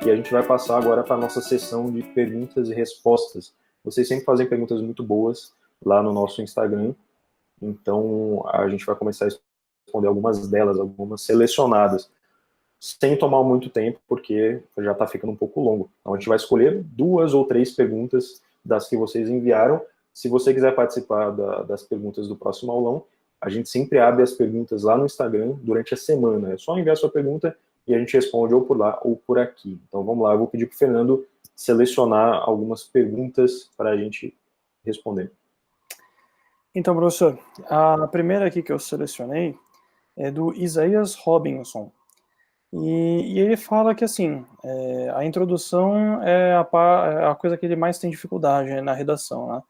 e a gente vai passar agora para a nossa sessão de perguntas e respostas. Vocês sempre fazem perguntas muito boas lá no nosso Instagram, então a gente vai começar a responder algumas delas, algumas selecionadas, sem tomar muito tempo, porque já está ficando um pouco longo. Então a gente vai escolher 2 ou 3 perguntas das que vocês enviaram. Se você quiser participar das perguntas do próximo aulão, a gente sempre abre as perguntas lá no Instagram durante a semana. É só enviar sua pergunta e a gente responde ou por lá ou por aqui. Então vamos lá, eu vou pedir para o Fernando selecionar algumas perguntas para a gente responder. Então, professor, a primeira aqui que eu selecionei é do Isaías Robinson. E ele fala que, assim, a introdução é a coisa que ele mais tem dificuldade na redação, né?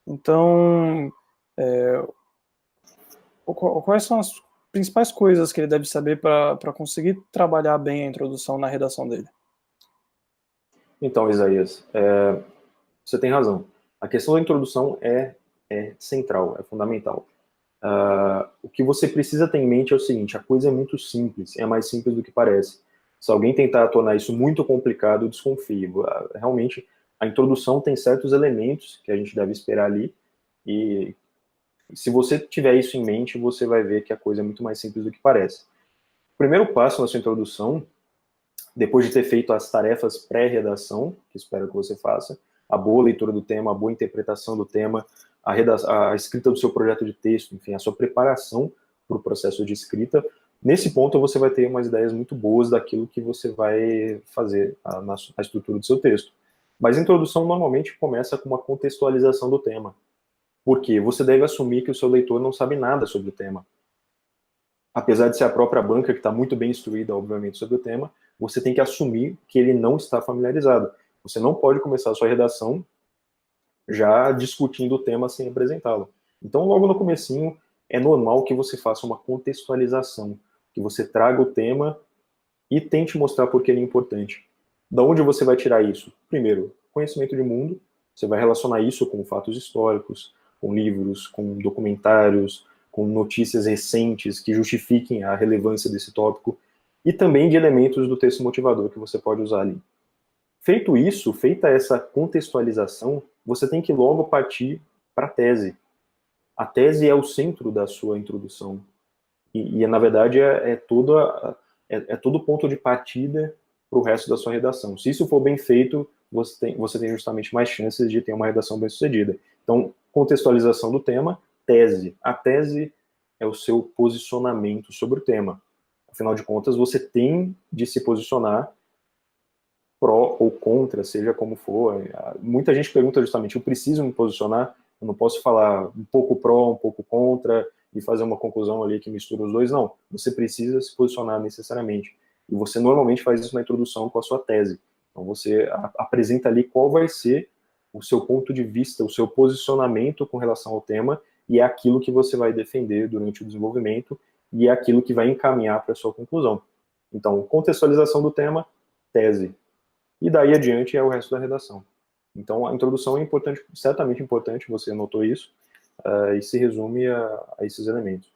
Então, quais são as principais coisas que ele deve saber para conseguir trabalhar bem a introdução na redação dele? Então, Isaías, você tem razão. A questão da introdução é central, é fundamental. O que você precisa ter em mente é o seguinte: a coisa é muito simples, é mais simples do que parece. Se alguém tentar tornar isso muito complicado, desconfie. Realmente, a introdução tem certos elementos que a gente deve esperar ali, e se você tiver isso em mente, você vai ver que a coisa é muito mais simples do que parece. O primeiro passo na sua introdução, depois de ter feito as tarefas pré-redação, que espero que você faça, a boa leitura do tema, a boa interpretação do tema, a escrita do seu projeto de texto, enfim, a sua preparação para o processo de escrita. Nesse ponto, você vai ter umas ideias muito boas daquilo que você vai fazer na estrutura do seu texto. Mas a introdução normalmente começa com uma contextualização do tema. Por quê? Você deve assumir que o seu leitor não sabe nada sobre o tema. Apesar de ser a própria banca que está muito bem instruída, obviamente, sobre o tema, você tem que assumir que ele não está familiarizado. Você não pode começar a sua redação já discutindo o tema sem apresentá-lo. Então, logo no comecinho, é normal que você faça uma contextualização, que você traga o tema e tente mostrar por que ele é importante. Da onde você vai tirar isso? Primeiro, conhecimento de mundo. Você vai relacionar isso com fatos históricos, com livros, com documentários, com notícias recentes que justifiquem a relevância desse tópico, e também de elementos do texto motivador que você pode usar ali. Feito isso, feita essa contextualização, você tem que logo partir para a tese. A tese é o centro da sua introdução. E na verdade, todo o ponto de partida para o resto da sua redação. Se isso for bem feito, você tem justamente mais chances de ter uma redação bem sucedida. Então, contextualização do tema, tese. A tese é o seu posicionamento sobre o tema. Afinal de contas, você tem de se posicionar pró ou contra, seja como for. Muita gente pergunta justamente: eu preciso me posicionar? Eu não posso falar um pouco pró, um pouco contra e fazer uma conclusão ali que mistura os dois. Não, você precisa se posicionar necessariamente. E você normalmente faz isso na introdução com a sua tese. Então você apresenta ali qual vai ser o seu ponto de vista, o seu posicionamento com relação ao tema, e é aquilo que você vai defender durante o desenvolvimento, e é aquilo que vai encaminhar para a sua conclusão. Então, contextualização do tema, tese. E daí adiante é o resto da redação. Então, a introdução é importante, certamente importante, você notou isso, e se resume a esses elementos.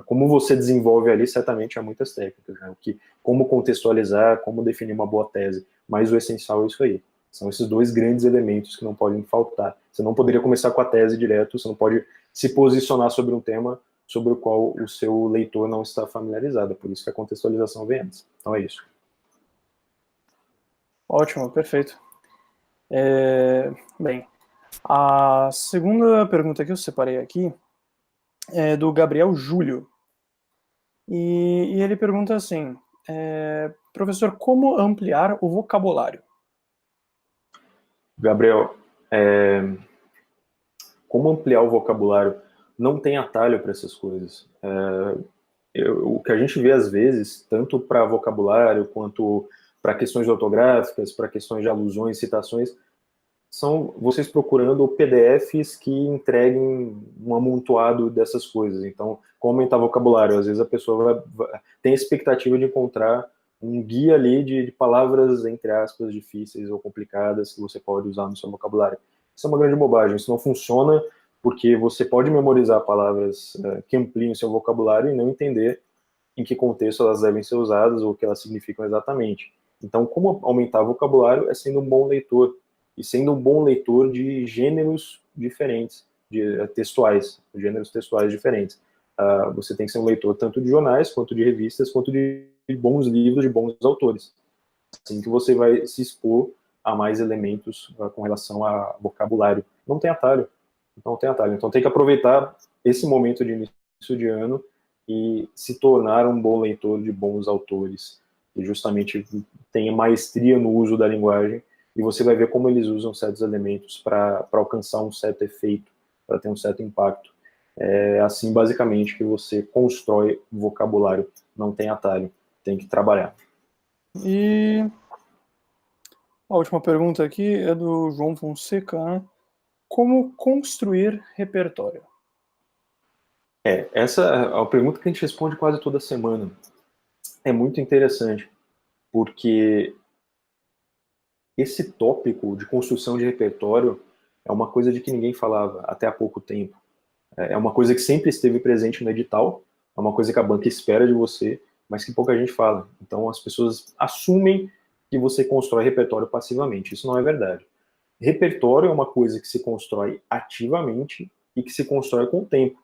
Como você desenvolve ali, certamente há muitas técnicas, né? Como contextualizar, como definir uma boa tese, mas o essencial é isso aí. São esses 2 grandes elementos que não podem faltar. Você não poderia começar com a tese direto, você não pode se posicionar sobre um tema sobre o qual o seu leitor não está familiarizado. Por isso que a contextualização vem antes. Então é isso. Ótimo, perfeito. Bem, a segunda pergunta que eu separei aqui é do Gabriel Júlio. E ele pergunta assim: professor, como ampliar o vocabulário? Gabriel, como ampliar o vocabulário? Não tem atalho para essas coisas. O que a gente vê às vezes, tanto para vocabulário quanto para questões ortográficas, para questões de alusões, citações, são vocês procurando PDFs que entreguem um amontoado dessas coisas. Então, como aumentar vocabulário? Às vezes a pessoa tem a expectativa de encontrar um guia ali de palavras, entre aspas, difíceis ou complicadas que você pode usar no seu vocabulário. Isso é uma grande bobagem. Isso não funciona, porque você pode memorizar palavras que ampliem o seu vocabulário e não entender em que contexto elas devem ser usadas ou o que elas significam exatamente. Então, como aumentar vocabulário é sendo um bom leitor, e sendo um bom leitor de gêneros diferentes, de textuais, gêneros textuais diferentes. Você tem que ser um leitor tanto de jornais, quanto de revistas, quanto de bons livros, de bons autores. Assim que você vai se expor a mais elementos com relação a vocabulário. Não tem atalho. Não tem atalho. Então tem que aproveitar esse momento de início de ano e se tornar um bom leitor de bons autores, que justamente tenha maestria no uso da linguagem, e você vai ver como eles usam certos elementos para alcançar um certo efeito, para ter um certo impacto. É assim, basicamente, que você constrói vocabulário. Não tem atalho, tem que trabalhar. E a última pergunta aqui é do João Fonseca, né? Como construir repertório? Essa é uma pergunta que a gente responde quase toda semana. É muito interessante, porque esse tópico de construção de repertório é uma coisa de que ninguém falava até há pouco tempo. É uma coisa que sempre esteve presente no edital, é uma coisa que a banca espera de você, mas que pouca gente fala. Então as pessoas assumem que você constrói repertório passivamente. Isso não é verdade. Repertório é uma coisa que se constrói ativamente e que se constrói com o tempo.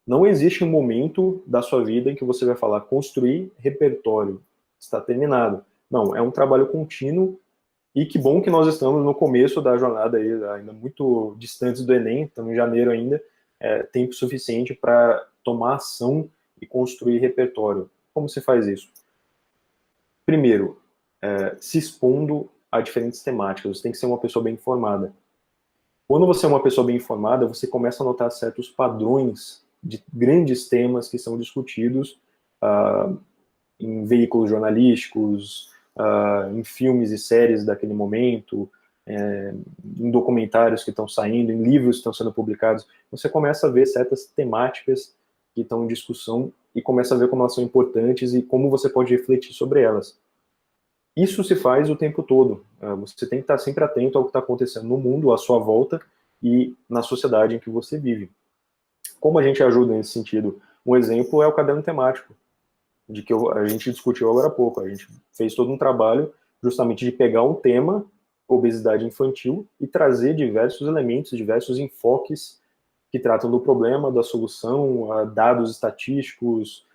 Não existe um momento da sua vida em que você vai falar construir repertório, está terminado. Não, é um trabalho contínuo, e que bom que nós estamos no começo da jornada aí, ainda muito distantes do Enem, estamos em janeiro ainda, tempo suficiente para tomar ação e construir repertório. Como se faz isso? Primeiro, se expondo a diferentes temáticas, você tem que ser uma pessoa bem informada. Quando você é uma pessoa bem informada, você começa a notar certos padrões de grandes temas que são discutidos em veículos jornalísticos, em filmes e séries daquele momento, em documentários que estão saindo, em livros que estão sendo publicados. Você começa a ver certas temáticas que estão em discussão e começa a ver como elas são importantes e como você pode refletir sobre elas. Isso se faz o tempo todo. Você tem que estar sempre atento ao que está acontecendo no mundo, à sua volta e na sociedade em que você vive. Como a gente ajuda nesse sentido? Um exemplo é o caderno temático, de que a gente discutiu agora há pouco. A gente fez todo um trabalho justamente de pegar um tema, obesidade infantil, e trazer diversos elementos, diversos enfoques que tratam do problema, da solução, dados estatísticos,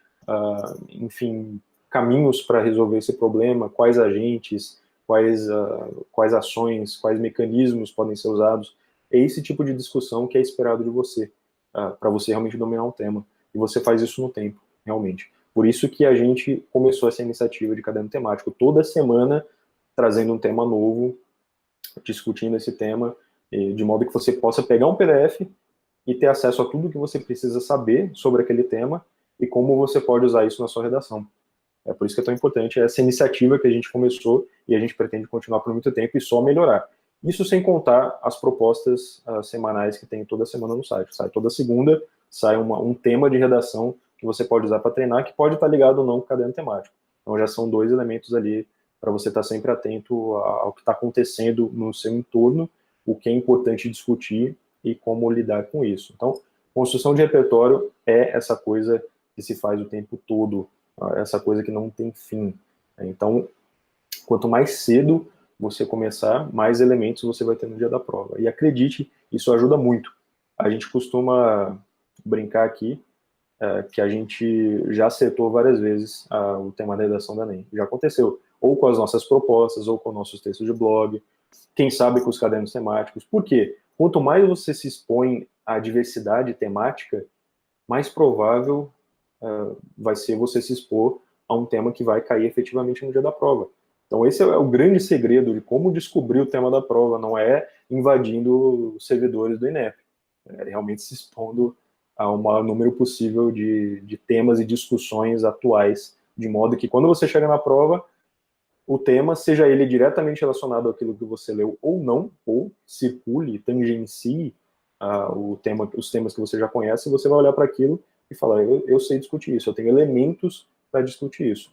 enfim, caminhos para resolver esse problema, quais agentes, quais ações, quais mecanismos podem ser usados. É esse tipo de discussão que é esperado de você, para você realmente dominar um tema. E você faz isso no tempo, realmente. Por isso que a gente começou essa iniciativa de caderno temático, toda semana trazendo um tema novo, discutindo esse tema, de modo que você possa pegar um PDF e ter acesso a tudo que você precisa saber sobre aquele tema e como você pode usar isso na sua redação. É por isso que é tão importante essa iniciativa que a gente começou e a gente pretende continuar por muito tempo e só melhorar. Isso sem contar as propostas semanais que tem toda semana no site. Sai toda segunda, sai um tema de redação que você pode usar para treinar, que pode estar ligado ou não com o caderno temático. Então já são dois elementos ali para você estar sempre atento ao que está acontecendo no seu entorno, o que é importante discutir e como lidar com isso. Então, construção de repertório é essa coisa que se faz o tempo todo, essa coisa que não tem fim. Então, quanto mais cedo você começar, mais elementos você vai ter no dia da prova. E acredite, isso ajuda muito. A gente costuma brincar aqui que a gente já acertou várias vezes o tema da redação da Enem. Já aconteceu, ou com as nossas propostas, ou com nossos textos de blog, quem sabe com os cadernos temáticos. Por quê? Quanto mais você se expõe à diversidade temática, mais provável vai ser você se expor a um tema que vai cair efetivamente no dia da prova. Então esse é o grande segredo de como descobrir o tema da prova, não é invadindo os servidores do INEP, é realmente se expondo a um maior número possível de temas e discussões atuais, de modo que quando você chega na prova, o tema, seja ele diretamente relacionado àquilo que você leu ou não, ou circule, tangencie os temas que você já conhece, você vai olhar para aquilo e falar, eu sei discutir isso, eu tenho elementos para discutir isso.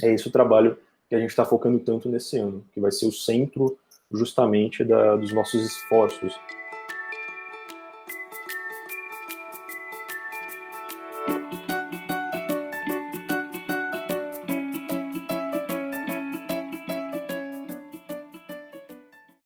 É esse o trabalho que a gente está focando tanto nesse ano, que vai ser o centro justamente dos nossos esforços.